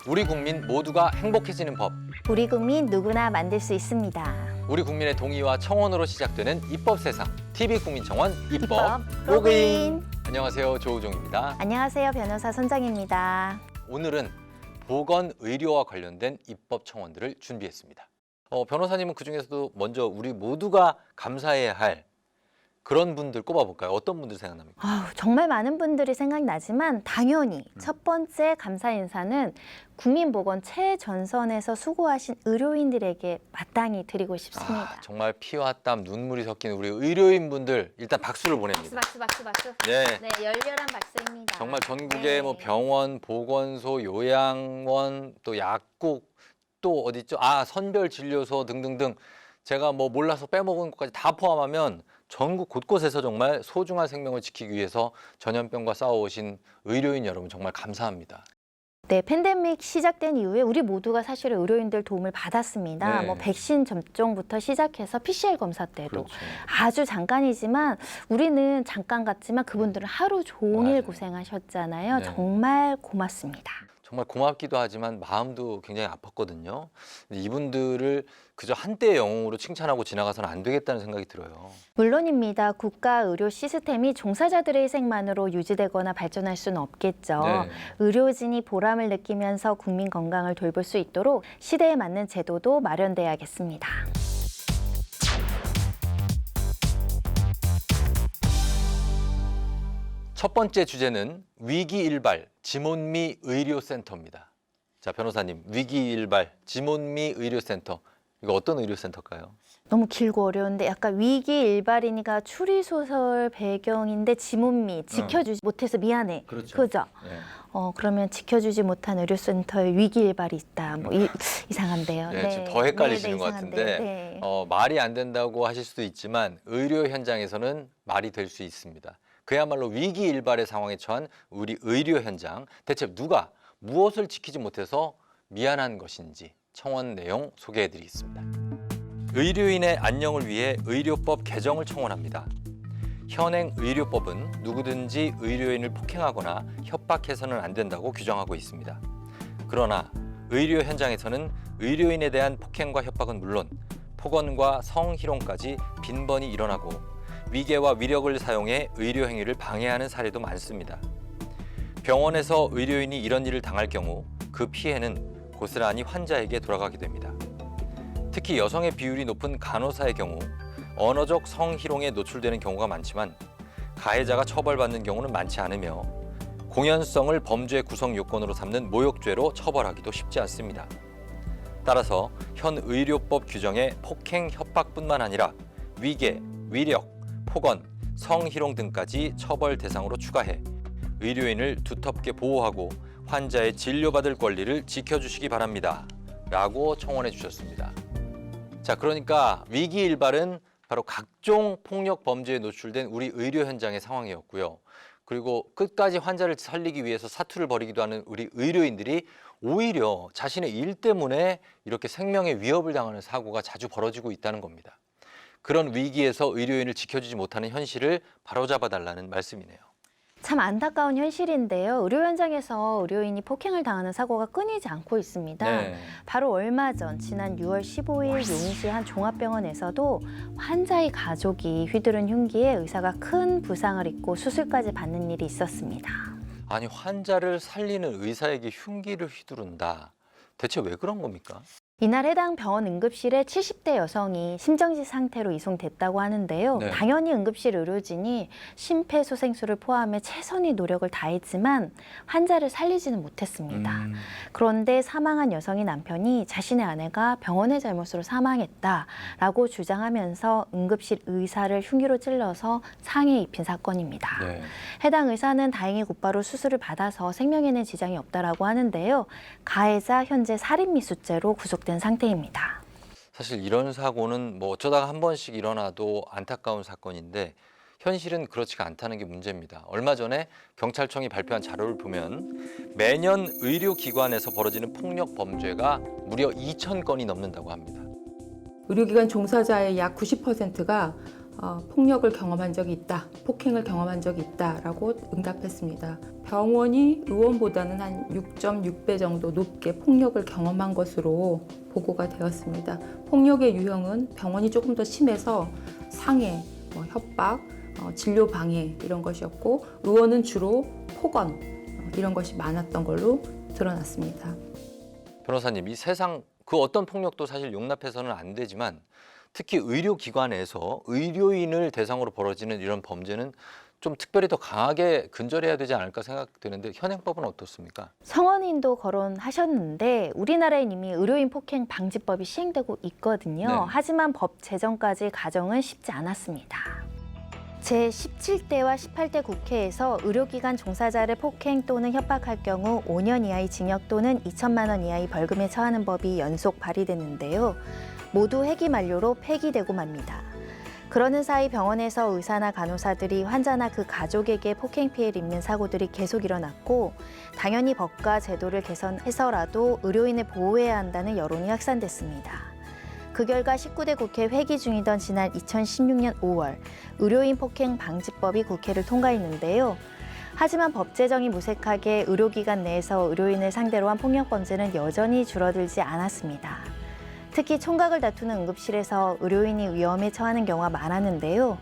우리 국민 모두가 행복해지는 법. 우리 국민 누구나 만들 수 있습니다. 우리 국민의 동의와 청원으로 시작되는 입법 세상. TV국민청원 입법 로그인. 로그인. 안녕하세요. 조우종입니다. 안녕하세요. 변호사 손정입니다. 오늘은 보건의료와 관련된 입법 청원들을 준비했습니다. 변호사님은 그중에서도 먼저 우리 모두가 감사해야 할 그런 분들 꼽아볼까요? 어떤 분들 생각납니까? 정말 많은 분들이 생각나지만 당연히 첫 번째 감사 인사는 국민보건 최전선에서 수고하신 의료인들에게 마땅히 드리고 싶습니다. 정말 피와 땀, 눈물이 섞인 우리 의료인분들 일단 박수를 보냅니다. 박수. 네. 네, 열렬한 박수입니다. 정말 전국의 네. 뭐 병원, 보건소, 요양원, 또 약국, 또 어디 있죠? 선별진료소 등등등 제가 뭐 몰라서 빼먹은 것까지 다 포함하면 전국 곳곳에서 정말 소중한 생명을 지키기 위해서 전염병과 싸워오신 의료인 여러분 정말 감사합니다. 네, 팬데믹 시작된 이후에 우리 모두가 사실 의료인들 도움을 받았습니다. 네. 뭐 백신 접종부터 시작해서 PCR 검사 때도 그렇죠. 아주 잠깐이지만 우리는 잠깐 같지만 그분들은 하루 종일 맞아요. 고생하셨잖아요. 네. 정말 고맙습니다. 정말 고맙기도 하지만 마음도 굉장히 아팠거든요. 근데 이분들을 그저 한때의 영웅으로 칭찬하고 지나가서는 안 되겠다는 생각이 들어요. 물론입니다. 국가 의료 시스템이 종사자들의 희생만으로 유지되거나 발전할 수는 없겠죠. 네. 의료진이 보람을 느끼면서 국민 건강을 돌볼 수 있도록 시대에 맞는 제도도 마련돼야겠습니다. 첫 번째 주제는 위기일발 지몬미 의료센터입니다. 자, 변호사님, 위기일발 지몬미 의료센터. 이거 어떤 의료센터일까요? 너무 길고 어려운데 약간 위기일발이니까 추리소설 배경인데 지몬미, 지켜주지 못해서 미안해. 그렇죠. 그죠? 네. 그러면 지켜주지 못한 의료센터에 위기일발이 있다. 뭐 이상한데요. 네, 지금 더 헷갈리시는 것 이상한데요. 같은데 네. 말이 안 된다고 하실 수도 있지만 의료 현장에서는 말이 될 수 있습니다. 그야말로 위기일발의 상황에 처한 우리 의료 현장, 대체 누가 무엇을 지키지 못해서 미안한 것인지 청원 내용 소개해드리겠습니다. 의료인의 안녕을 위해 의료법 개정을 청원합니다. 현행 의료법은 누구든지 의료인을 폭행하거나 협박해서는 안 된다고 규정하고 있습니다. 그러나 의료 현장에서는 의료인에 대한 폭행과 협박은 물론 폭언과 성희롱까지 빈번히 일어나고 위계와 위력을 사용해 의료 행위를 방해하는 사례도 많습니다. 병원에서 의료인이 이런 일을 당할 경우 그 피해는 고스란히 환자에게 돌아가게 됩니다. 특히 여성의 비율이 높은 간호사의 경우 언어적 성희롱에 노출되는 경우가 많지만 가해자가 처벌받는 경우는 많지 않으며 공연성을 범죄 구성 요건으로 삼는 모욕죄로 처벌하기도 쉽지 않습니다. 따라서 현 의료법 규정에 폭행, 협박뿐만 아니라 위계, 위력, 폭언, 성희롱 등까지 처벌 대상으로 추가해 의료인을 두텁게 보호하고 환자의 진료받을 권리를 지켜주시기 바랍니다. 라고 청원해 주셨습니다. 자, 그러니까 위기일발은 바로 각종 폭력 범죄에 노출된 우리 의료 현장의 상황이었고요. 그리고 끝까지 환자를 살리기 위해서 사투를 벌이기도 하는 우리 의료인들이 오히려 자신의 일 때문에 이렇게 생명의 위협을 당하는 사고가 자주 벌어지고 있다는 겁니다. 그런 위기에서 의료인을 지켜주지 못하는 현실을 바로잡아달라는 말씀이네요. 참 안타까운 현실인데요. 의료 현장에서 의료인이 폭행을 당하는 사고가 끊이지 않고 있습니다. 네. 바로 얼마 전 지난 6월 15일 용인시 한 종합병원에서도 환자의 가족이 휘두른 흉기에 의사가 큰 부상을 입고 수술까지 받는 일이 있었습니다. 아니, 환자를 살리는 의사에게 흉기를 휘두른다. 대체 왜 그런 겁니까? 이날 해당 병원 응급실에 70대 여성이 심정지 상태로 이송됐다고 하는데요. 네. 당연히 응급실 의료진이 심폐소생술을 포함해 최선의 노력을 다했지만 환자를 살리지는 못했습니다. 그런데 사망한 여성의 남편이 자신의 아내가 병원의 잘못으로 사망했다라고 주장하면서 응급실 의사를 흉기로 찔러서 상해 입힌 사건입니다. 네. 해당 의사는 다행히 곧바로 수술을 받아서 생명에는 지장이 없다라고 하는데요. 가해자 현재 살인미수죄로 구속된 상태입니다. 사실 이런 사고는 뭐 어쩌다가 한 번씩 일어나도 안타까운 사건인데 현실은 그렇지가 않다는 게 문제입니다. 얼마 전에 경찰청이 발표한 자료를 보면 매년 의료기관에서 벌어지는 폭력 범죄가 무려 2,000건이 넘는다고 합니다. 의료기관 종사자의 약 90%가 폭력을 경험한 적이 있다, 폭행을 경험한 적이 있다라고 응답했습니다. 병원이 의원보다는 한 6.6배 정도 높게 폭력을 경험한 것으로 보고가 되었습니다. 폭력의 유형은 병원이 조금 더 심해서 상해, 협박, 진료 방해 이런 것이었고 의원은 주로 폭언 이런 것이 많았던 걸로 드러났습니다. 변호사님, 이 세상 그 어떤 폭력도 사실 용납해서는 안 되지만 특히 의료기관에서 의료인을 대상으로 벌어지는 이런 범죄는 좀 특별히 더 강하게 근절해야 되지 않을까 생각되는데 현행법은 어떻습니까? 성원인도 거론하셨는데 우리나라엔 이미 의료인 폭행 방지법이 시행되고 있거든요. 네. 하지만 법 제정까지 과정은 쉽지 않았습니다. 제17대와 18대 국회에서 의료기관 종사자를 폭행 또는 협박할 경우 5년 이하의 징역 또는 2천만 원 이하의 벌금에 처하는 법이 연속 발의됐는데요. 모두 회기 만료로 폐기되고 맙니다. 그러는 사이 병원에서 의사나 간호사들이 환자나 그 가족에게 폭행 피해를 입는 사고들이 계속 일어났고 당연히 법과 제도를 개선해서라도 의료인을 보호해야 한다는 여론이 확산됐습니다. 그 결과 19대 국회 회기 중이던 지난 2016년 5월 의료인 폭행 방지법이 국회를 통과했는데요. 하지만 법 제정이 무색하게 의료기관 내에서 의료인을 상대로 한 폭력 범죄는 여전히 줄어들지 않았습니다. 특히 총각을 다투는 응급실에서 의료인이 위험에 처하는 경우가 많았는데요.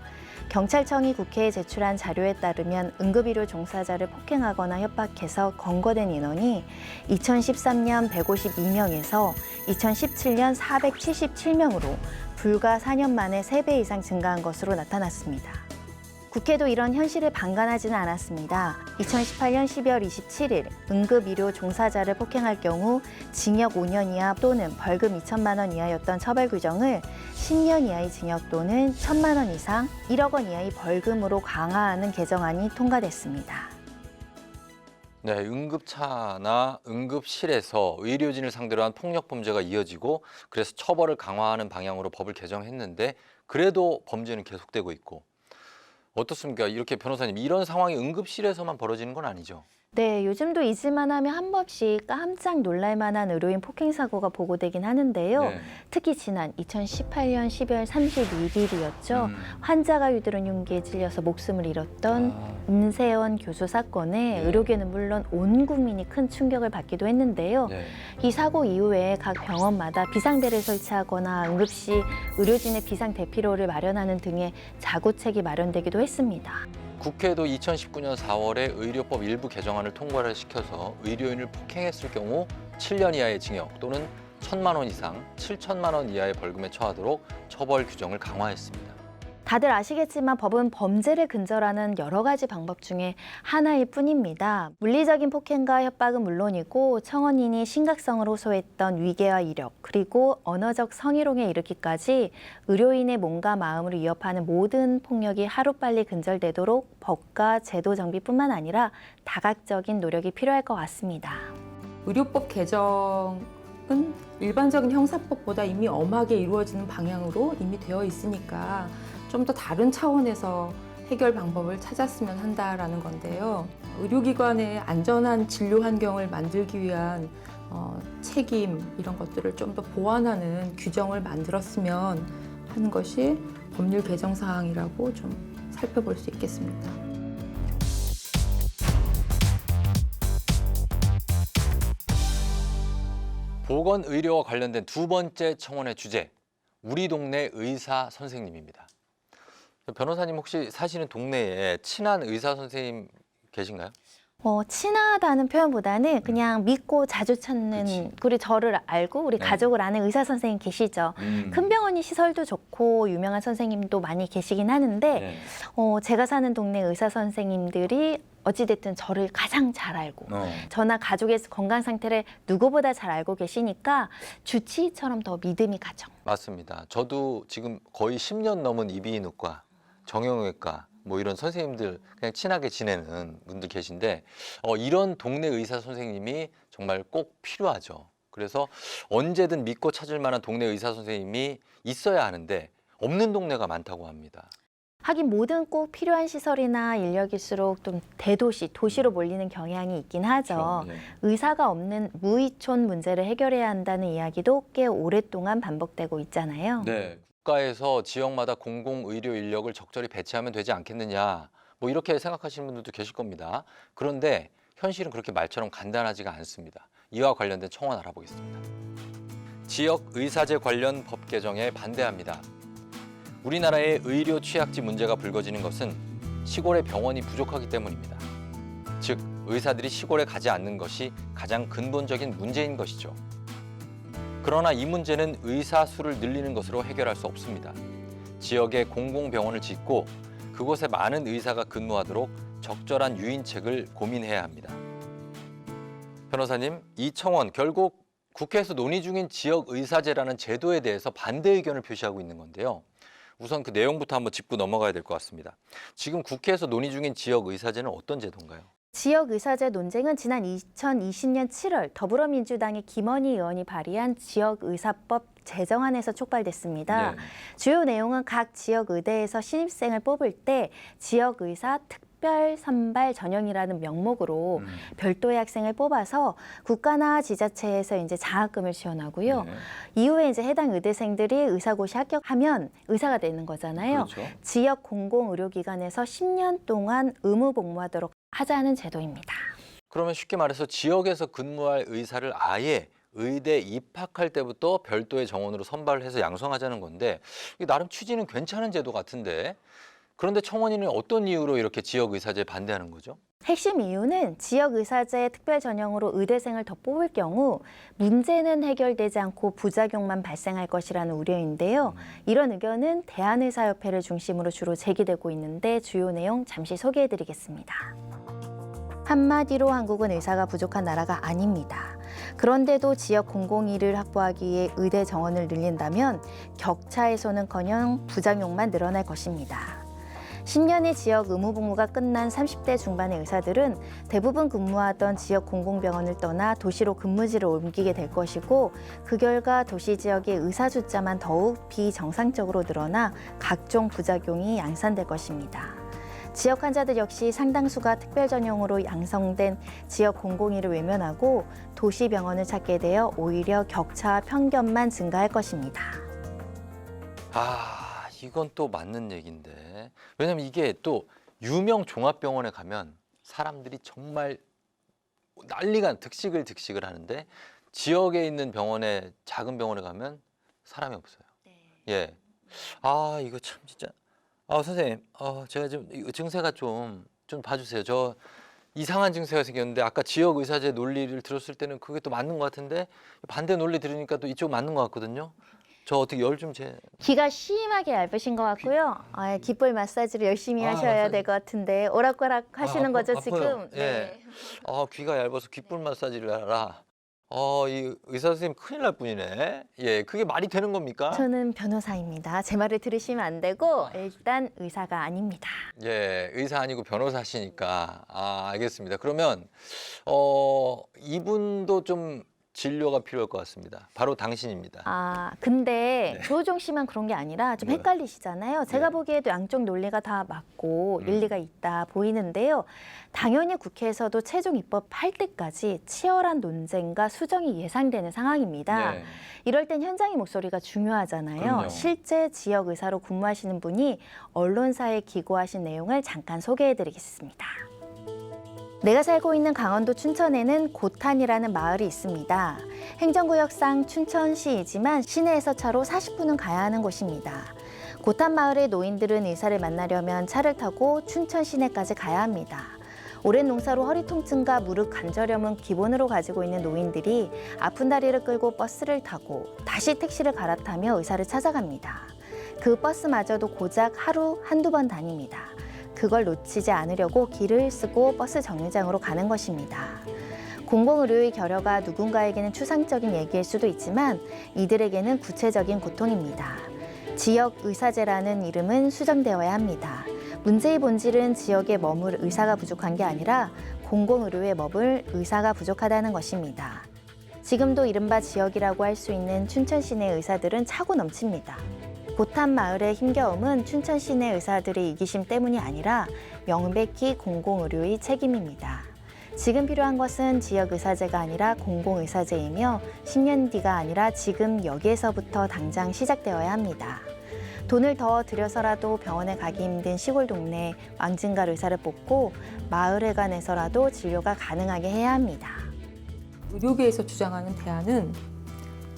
경찰청이 국회에 제출한 자료에 따르면 응급의료 종사자를 폭행하거나 협박해서 검거된 인원이 2013년 152명에서 2017년 477명으로 불과 4년 만에 3배 이상 증가한 것으로 나타났습니다. 국회도 이런 현실에 방관하지는 않았습니다. 2018년 12월 27일 응급의료 종사자를 폭행할 경우 징역 5년 이하 또는 벌금 2천만 원 이하였던 처벌 규정을 10년 이하의 징역 또는 1천만 원 이상 1억 원 이하의 벌금으로 강화하는 개정안이 통과됐습니다. 네, 응급차나 응급실에서 의료진을 상대로 한 폭력 범죄가 이어지고 그래서 처벌을 강화하는 방향으로 법을 개정했는데 그래도 범죄는 계속되고 있고 어떻습니까? 이렇게 변호사님, 이런 상황이 응급실에서만 벌어지는 건 아니죠? 네, 요즘도 잊을만 하면 한 번씩 깜짝 놀랄 만한 의료인 폭행 사고가 보고되긴 하는데요. 네. 특히 지난 2018년 12월 31일이었죠. 환자가 유들은 흉기에 찔려서 목숨을 잃었던 임세원 교수 사건에 네. 의료계는 물론 온 국민이 큰 충격을 받기도 했는데요. 네. 이 사고 이후에 각 병원마다 비상대를 설치하거나 응급시 의료진의 비상 대피로를 마련하는 등의 자구책이 마련되기도 했습니다. 국회도 2019년 4월에 의료법 일부 개정안을 통과를 시켜서 의료인을 폭행했을 경우 7년 이하의 징역 또는 1천만 원 이상 7천만 원 이하의 벌금에 처하도록 처벌 규정을 강화했습니다. 다들 아시겠지만 법은 범죄를 근절하는 여러 가지 방법 중에 하나일 뿐입니다. 물리적인 폭행과 협박은 물론이고 청원인이 심각성을 호소했던 위계와 이력, 그리고 언어적 성희롱에 이르기까지 의료인의 몸과 마음을 위협하는 모든 폭력이 하루빨리 근절되도록 법과 제도 정비뿐만 아니라 다각적인 노력이 필요할 것 같습니다. 의료법 개정은 일반적인 형사법보다 이미 엄하게 이루어지는 방향으로 이미 되어 있으니까 좀 더 다른 차원에서 해결 방법을 찾았으면 한다라는 건데요. 의료기관의 안전한 진료 환경을 만들기 위한 책임 이런 것들을 좀 더 보완하는 규정을 만들었으면 하는 것이 법률 개정 사항이라고 좀 살펴볼 수 있겠습니다. 보건의료와 관련된 두 번째 청원의 주제, 우리 동네 의사 선생님입니다. 변호사님, 혹시 사시는 동네에 친한 의사 선생님 계신가요? 친하다는 표현보다는 그냥 믿고 자주 찾는, 우리 저를 알고 우리 네. 가족을 아는 의사 선생님 계시죠. 큰 병원이 시설도 좋고 유명한 선생님도 많이 계시긴 하는데 네. 제가 사는 동네 의사 선생님들이 어찌됐든 저를 가장 잘 알고 저나 가족의 건강 상태를 누구보다 잘 알고 계시니까 주치의처럼 더 믿음이 가죠. 맞습니다. 저도 지금 거의 10년 넘은 이비인후과, 정형외과 뭐 이런 선생님들 그냥 친하게 지내는 분들 계신데 이런 동네 의사 선생님이 정말 꼭 필요하죠. 그래서 언제든 믿고 찾을 만한 동네 의사 선생님이 있어야 하는데 없는 동네가 많다고 합니다. 하긴 뭐든 꼭 필요한 시설이나 인력일수록 좀 대도시, 도시로 몰리는 경향이 있긴 하죠. 그렇죠. 네. 의사가 없는 무의촌 문제를 해결해야 한다는 이야기도 꽤 오랫동안 반복되고 있잖아요. 네. 국가에서 지역마다 공공의료 인력을 적절히 배치하면 되지 않겠느냐. 뭐 이렇게 생각하시는 분들도 계실 겁니다. 그런데 현실은 그렇게 말처럼 간단하지가 않습니다. 이와 관련된 청원 알아보겠습니다. 지역 의사제 관련 법 개정에 반대합니다. 우리나라의 의료 취약지 문제가 불거지는 것은 시골의 병원이 부족하기 때문입니다. 즉, 의사들이 시골에 가지 않는 것이 가장 근본적인 문제인 것이죠. 그러나 이 문제는 의사 수를 늘리는 것으로 해결할 수 없습니다. 지역에 공공병원을 짓고 그곳에 많은 의사가 근무하도록 적절한 유인책을 고민해야 합니다. 변호사님, 이 청원 결국 국회에서 논의 중인 지역의사제라는 제도에 대해서 반대 의견을 표시하고 있는 건데요. 우선 그 내용부터 한번 짚고 넘어가야 될 것 같습니다. 지금 국회에서 논의 중인 지역의사제는 어떤 제도인가요? 지역의사제 논쟁은 지난 2020년 7월 더불어민주당의 김원희 의원이 발의한 지역의사법 제정안에서 촉발됐습니다. 네. 주요 내용은 각 지역의대에서 신입생을 뽑을 때 지역의사 특별 선발 전형이라는 명목으로 별도의 학생을 뽑아서 국가나 지자체에서 이제 장학금을 지원하고요. 네. 이후에 이제 해당 의대생들이 의사고시 합격하면 의사가 되는 거잖아요. 그렇죠. 지역 공공의료기관에서 10년 동안 의무 복무하도록 하자는 제도입니다. 그러면 쉽게 말해서 지역에서 근무할 의사를 아예 의대 입학할 때부터 별도의 정원으로 선발을 해서 양성하자는 건데 이게 나름 취지는 괜찮은 제도 같은데 그런데 청원인은 어떤 이유로 이렇게 지역의사제에 반대하는 거죠? 핵심 이유는 지역의사제 특별 전형으로 의대생을 더 뽑을 경우 문제는 해결되지 않고 부작용만 발생할 것이라는 우려인데요. 이런 의견은 대한의사협회를 중심으로 주로 제기되고 있는데 주요 내용 잠시 소개해드리겠습니다. 한마디로 한국은 의사가 부족한 나라가 아닙니다. 그런데도 지역 공공의를 확보하기 위해 의대 정원을 늘린다면 격차 해소는커녕 부작용만 늘어날 것입니다. 10년의 지역 의무복무가 끝난 30대 중반의 의사들은 대부분 근무하던 지역 공공병원을 떠나 도시로 근무지를 옮기게 될 것이고 그 결과 도시 지역의 의사 숫자만 더욱 비정상적으로 늘어나 각종 부작용이 양산될 것입니다. 지역 환자들 역시 상당수가 특별 전형으로 양성된 지역 공공의를 외면하고 도시 병원을 찾게 되어 오히려 격차와 편견만 증가할 것입니다. 이건 또 맞는 얘기인데 왜냐면 이게 또 유명 종합병원에 가면 사람들이 정말 난리가 득식을 하는데 지역에 있는 병원에 작은 병원에 가면 사람이 없어요. 예. 이거 참 진짜 선생님, 제가 좀 이거 증세가 좀 봐주세요. 저 이상한 증세가 생겼는데 아까 지역 의사제 논리를 들었을 때는 그게 또 맞는 것 같은데 반대 논리 들으니까 또 이쪽 맞는 것 같거든요. 저 어떻게 열 좀 귀가 심하게 얇으신 것 같고요. 귓볼 마사지를 열심히 하셔야 마사지. 될 것 같은데 오락가락 하시는 거죠 아파요. 지금? 예. 귀가 얇아서 귓볼 마사지를 하라. 이 의사 선생님 큰일 날 뿐이네. 예, 그게 말이 되는 겁니까? 저는 변호사입니다. 제 말을 들으시면 안 되고 일단 의사가 아닙니다. 예, 의사 아니고 변호사시니까. 알겠습니다. 그러면 이분도 좀 진료가 필요할 것 같습니다. 바로 당신입니다. 근데 조우종 씨만 그런 게 아니라 좀 뭐요? 헷갈리시잖아요. 제가 네. 보기에도 양쪽 논리가 다 맞고 일리가 있다 보이는데요. 당연히 국회에서도 최종 입법할 때까지 치열한 논쟁과 수정이 예상되는 상황입니다. 네. 이럴 땐 현장의 목소리가 중요하잖아요. 그럼요. 실제 지역 의사로 근무하시는 분이 언론사에 기고하신 내용을 잠깐 소개해드리겠습니다. 내가 살고 있는 강원도 춘천에는 고탄이라는 마을이 있습니다. 행정구역상 춘천시이지만 시내에서 차로 40분은 가야 하는 곳입니다. 고탄 마을의 노인들은 의사를 만나려면 차를 타고 춘천 시내까지 가야 합니다. 오랜 농사로 허리 통증과 무릎 관절염은 기본으로 가지고 있는 노인들이 아픈 다리를 끌고 버스를 타고 다시 택시를 갈아타며 의사를 찾아갑니다. 그 버스마저도 고작 하루 한두 번 다닙니다. 그걸 놓치지 않으려고 길을 쓰고 버스 정류장으로 가는 것입니다. 공공의료의 결여가 누군가에게는 추상적인 얘기일 수도 있지만 이들에게는 구체적인 고통입니다. 지역 의사제라는 이름은 수정되어야 합니다. 문제의 본질은 지역에 머물 의사가 부족한 게 아니라 공공의료에 머물 의사가 부족하다는 것입니다. 지금도 이른바 지역이라고 할 수 있는 춘천 시내 의사들은 차고 넘칩니다. 고탄 마을의 힘겨움은 춘천 시내 의사들의 이기심 때문이 아니라 명백히 공공의료의 책임입니다. 지금 필요한 것은 지역의사제가 아니라 공공의사제이며 10년 뒤가 아니라 지금 여기에서부터 당장 시작되어야 합니다. 돈을 더 들여서라도 병원에 가기 힘든 시골 동네 왕진갈 의사를 뽑고 마을회관에서라도 진료가 가능하게 해야 합니다. 의료계에서 주장하는 대안은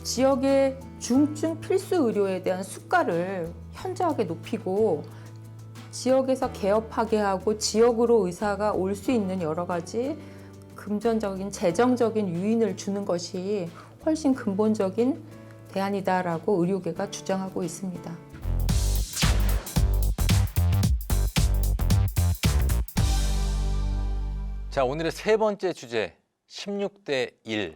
지역의 중증 필수 의료에 대한 수가를 현저하게 높이고 지역에서 개업하게 하고 지역으로 의사가 올 수 있는 여러 가지 금전적인 재정적인 유인을 주는 것이 훨씬 근본적인 대안이다라고 의료계가 주장하고 있습니다. 자, 오늘의 세 번째 주제 16대 1.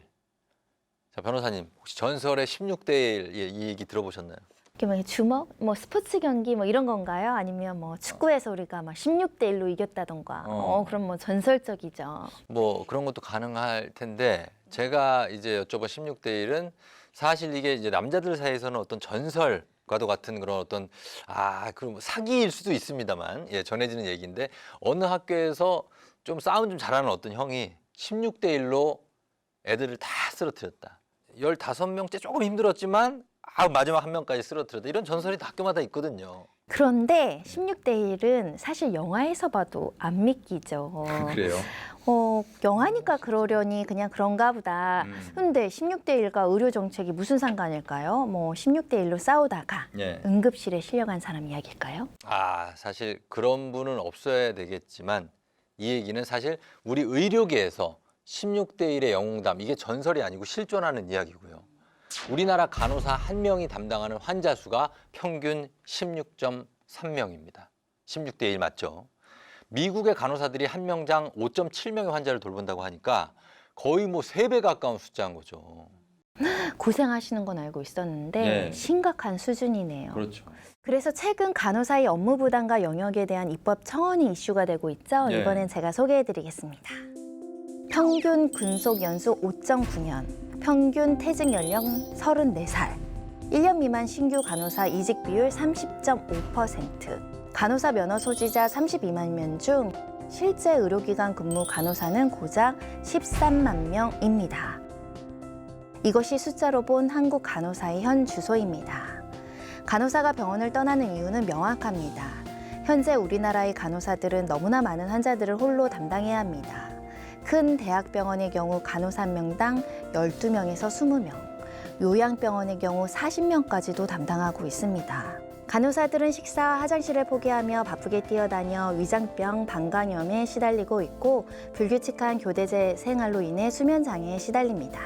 자, 변호사님 혹시 전설의 16대 1 이 얘기 들어보셨나요? 이게 뭐 주먹, 뭐 스포츠 경기 뭐 이런 건가요? 아니면 뭐 축구에서 우리가 막 16대 1로 이겼다던가. 그럼 뭐 전설적이죠. 뭐 그런 것도 가능할 텐데 제가 이제 여쭤본 16대 1은 사실 이게 이제 남자들 사이에서는 어떤 전설과도 같은 그런 어떤 그럼 사기일 수도 있습니다만 예, 전해지는 얘기인데 어느 학교에서 좀 싸움 좀 잘하는 어떤 형이 16대 1로 애들을 다 쓰러뜨렸다. 15명째 조금 힘들었지만 마지막 한 명까지 쓰러뜨렸다. 이런 전설이 다 학교마다 있거든요. 그런데 16대 1은 사실 영화에서 봐도 안 믿기죠. 그래요? 영화니까 그러려니 그냥 그런가 보다. 근데 16대 1과 의료 정책이 무슨 상관일까요? 뭐 16대 1로 싸우다가 예. 응급실에 실려간 사람 이야기일까요? 사실 그런 분은 없어야 되겠지만 이 얘기는 사실 우리 의료계에서 16대 1의 영웅담, 이게 전설이 아니고 실존하는 이야기고요. 우리나라 간호사 한 명이 담당하는 환자 수가 평균 16.3명입니다. 16대 1 맞죠? 미국의 간호사들이 한 명당 5.7명의 환자를 돌본다고 하니까 거의 뭐 3배 가까운 숫자인 거죠. 고생하시는 건 알고 있었는데 네. 심각한 수준이네요. 그렇죠. 그래서 최근 간호사의 업무 부담과 영역에 대한 입법 청원이 이슈가 되고 있죠. 네. 이번엔 제가 소개해드리겠습니다. 평균 근속 연수 5.9년, 평균 퇴직 연령 34살, 1년 미만 신규 간호사 이직 비율 30.5%, 간호사 면허 소지자 32만 명 중 실제 의료기관 근무 간호사는 고작 13만 명입니다. 이것이 숫자로 본 한국 간호사의 현 주소입니다. 간호사가 병원을 떠나는 이유는 명확합니다. 현재 우리나라의 간호사들은 너무나 많은 환자들을 홀로 담당해야 합니다. 큰 대학병원의 경우 간호사 한 명당 12명에서 20명, 요양병원의 경우 40명까지도 담당하고 있습니다. 간호사들은 식사, 화장실을 포기하며 바쁘게 뛰어다녀 위장병, 방광염에 시달리고 있고 불규칙한 교대제 생활로 인해 수면장애에 시달립니다.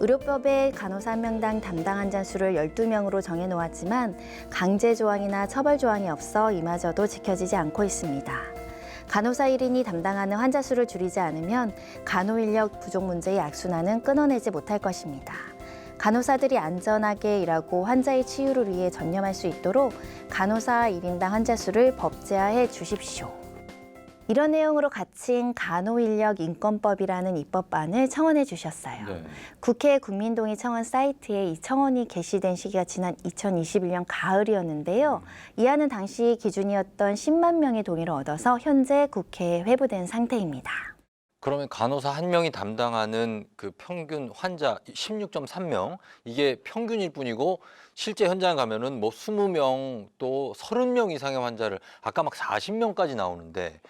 의료법에 간호사 한 명당 담당 환자 수를 12명으로 정해놓았지만 강제 조항이나 처벌 조항이 없어 이마저도 지켜지지 않고 있습니다. 간호사 1인이 담당하는 환자 수를 줄이지 않으면 간호 인력 부족 문제의 악순환은 끊어내지 못할 것입니다. 간호사들이 안전하게 일하고 환자의 치유를 위해 전념할 수 있도록 간호사 1인당 환자 수를 법제화해 주십시오. 이런 내용으로 갇힌 간호인력인권법이라는 입법안을 청원해 주셨어요. 네. 국회 국민동의 청원 사이트에 이 청원이 게시된 시기가 지난 2021년 가을이었는데요. 이 안은 당시 기준이었던 10만 명의 동의를 얻어서 현재 국회에 회부된 상태입니다. 그러면 간호사 한 명이 담당하는 그 평균 환자 16.3명, 이게 평균일 뿐이고 실제 현장 가면은 뭐 20명 또 30명 이상의 환자를 아까 막 40명까지 나오는데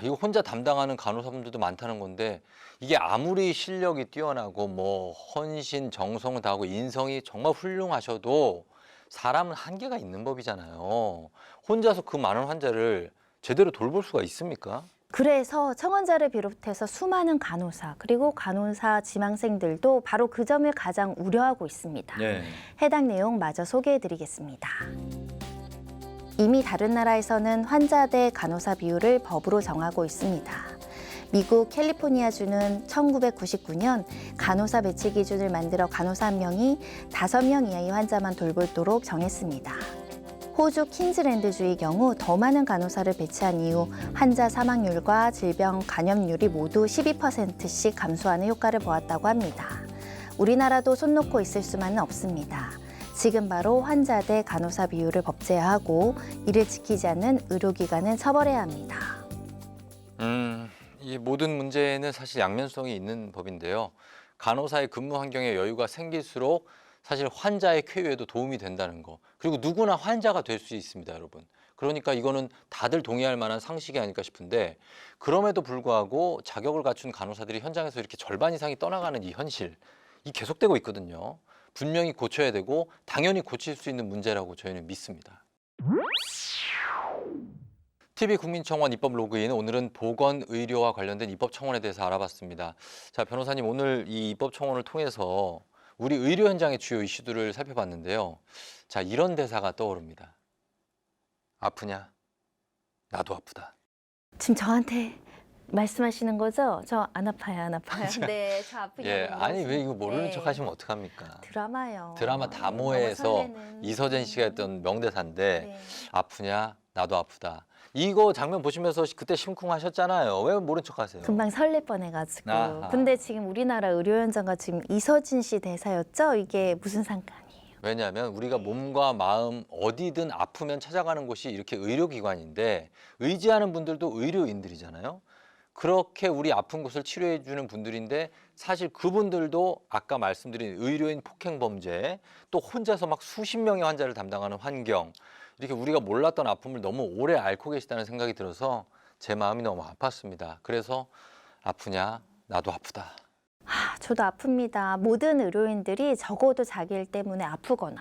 이거 혼자 담당하는 간호사분들도 많다는 건데 이게 아무리 실력이 뛰어나고 뭐 헌신, 정성 다하고 인성이 정말 훌륭하셔도 사람은 한계가 있는 법이잖아요. 혼자서 그 많은 환자를 제대로 돌볼 수가 있습니까? 그래서 청원자를 비롯해서 수많은 간호사 그리고 간호사 지망생들도 바로 그 점을 가장 우려하고 있습니다. 네. 해당 내용 마저 소개해드리겠습니다. 이미 다른 나라에서는 환자 대 간호사 비율을 법으로 정하고 있습니다. 미국 캘리포니아주는 1999년 간호사 배치 기준을 만들어 간호사 한 명이 5명 이하의 환자만 돌보도록 정했습니다. 호주 퀸즐랜드주의 경우 더 많은 간호사를 배치한 이후 환자 사망률과 질병 감염률이 모두 12%씩 감소하는 효과를 보았다고 합니다. 우리나라도 손 놓고 있을 수만은 없습니다. 지금 바로 환자 대 간호사 비율을 법제화하고 이를 지키지 않는 의료기관은 처벌해야 합니다. 이 모든 문제는 사실 양면성이 있는 법인데요. 간호사의 근무 환경에 여유가 생길수록 사실 환자의 쾌유에도 도움이 된다는 거. 그리고 누구나 환자가 될 수 있습니다, 여러분. 그러니까 이거는 다들 동의할 만한 상식이 아닐까 싶은데 그럼에도 불구하고 자격을 갖춘 간호사들이 현장에서 이렇게 절반 이상이 떠나가는 이 현실, 이 계속되고 있거든요. 분명히 고쳐야 되고 당연히 고칠 수 있는 문제라고 저희는 믿습니다. TV 국민청원 입법 로그인, 오늘은 보건의료와 관련된 입법 청원에 대해서 알아봤습니다. 자, 변호사님, 오늘 이 입법 청원을 통해서 우리 의료 현장의 주요 이슈들을 살펴봤는데요. 자, 이런 대사가 떠오릅니다. 아프냐? 나도 아프다. 지금 저한테 말씀하시는 거죠? 저 안 아파요, 안 아파요. 네, 저 아프냐고. 예, 아니 왜 이거 모르는 네. 척 하시면 어떡합니까? 드라마요. 드라마 너무 다모에서 설레는. 이서진 씨가 했던 명대사인데 네. 아프냐? 나도 아프다. 이거 장면 보시면서 그때 심쿵하셨잖아요. 왜 모른 척 하세요? 금방 설렐 뻔해가지고. 아하. 근데 지금 우리나라 의료 현장과 지금 이서진 씨 대사였죠? 이게 무슨 상관이에요? 왜냐하면 우리가 몸과 마음 어디든 아프면 찾아가는 곳이 이렇게 의료기관인데 의지하는 분들도 의료인들이잖아요. 그렇게 우리 아픈 곳을 치료해 주는 분들인데 사실 그분들도 아까 말씀드린 의료인 폭행 범죄, 또 혼자서 막 수십 명의 환자를 담당하는 환경, 이렇게 우리가 몰랐던 아픔을 너무 오래 앓고 계시다는 생각이 들어서 제 마음이 너무 아팠습니다. 그래서 아프냐? 나도 아프다. 저도 아픕니다. 모든 의료인들이 적어도 자기 일 때문에 아프거나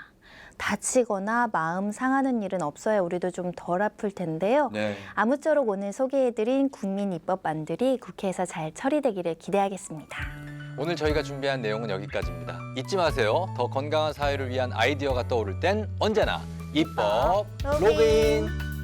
다치거나 마음 상하는 일은 없어야 우리도 좀 덜 아플 텐데요. 네. 아무쪼록 오늘 소개해드린 국민 입법안들이 국회에서 잘 처리되기를 기대하겠습니다. 오늘 저희가 준비한 내용은 여기까지입니다. 잊지 마세요. 더 건강한 사회를 위한 아이디어가 떠오를 땐 언제나 입법 로그인.